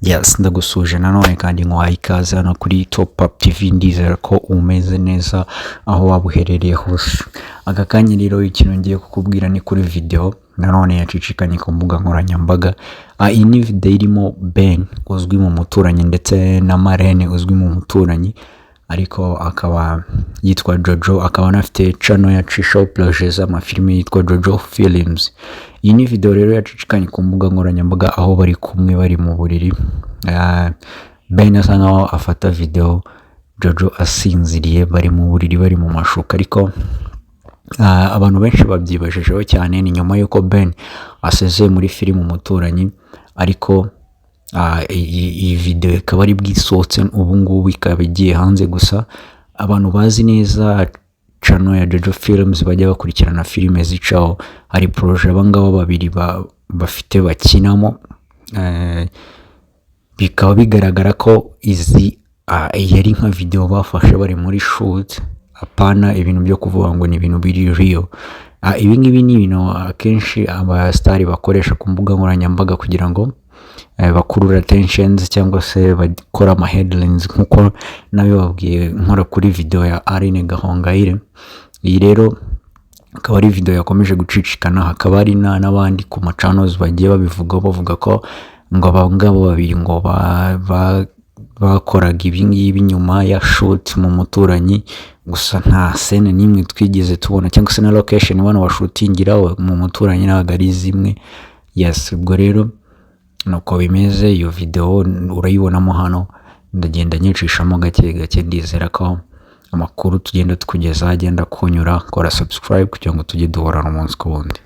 Yes, ndagusuje nanone kandi nkwaye ikaze hano kuri Top Up TV. Ndizera ko umeze neza aho waba uherereye hose. Aka kanya rero ikintu ngiye kukubwira ni kuri video nanone yacicikanye ku mbuga nkoranyambaga. Iyi ni video irimo Ben uzwi mu muturanyi ndetse na Marene uzwi mu muturanyi, ariko akaba yitwa Jojo, akaba anafite channel yacishaho project z'amafilime yitwa Jojo Films. Iyi ni video rero yacicikanye ku mbuga nkoranyambaga aho bari kumwe bari mu buriri. Ben asa nkaho afata video Jojo asinziriye, bari mu buriri bari mu mashuka, ariko abantu benshi babyibajejeho cyane ni nyuma yuko Ben asezeye muri filime Umuturanyi, ariko iyi video ikaba ari bwisohotse ubu ngubu, ikaba igiye hanze. Gusa abantu bazi neza channel ya Jojo Films bajya bakurikirana filime zicaho, hari projet abangabo babiri bafite bakinamo. Bikaba bigaragara ko izi yari nka video bafashe bari muri shoot, apana ibintu byo kuvuga ngo ni ibintu biri real. Ibi ngibi ni ibintu akenshi abastari bakoresha ku mbuga nkoranyambaga kugira ngo bakurura attentions cyangwa se bakora ama headlines, nkuko nawe babwiye nkora kuri video ya Aline Gahongayire. Iyi rero akaba ari video yakomeje gucicikana, hakaba hari n'abandi ku ma channels bagiye bavuga ko ngo abangabo babiri ngo bakoraga ibi ngibi nyuma ya shoot mu Muturanyi. Gusa nta scene nimwe twigeze tubona cyangwa se na location bano bashutingiraho mu Muturanyi ntabwo ari zimwe. Yes, ubwo rero nuko bimeze. Iyo video urayibonamo hano, ndagenda nyicishamo gake gake. Ndizera ko amakuru tugenda tukugeza agenda kunyura. Kora subscribe kugira ngo tujye duhorana umunsi ku wundi.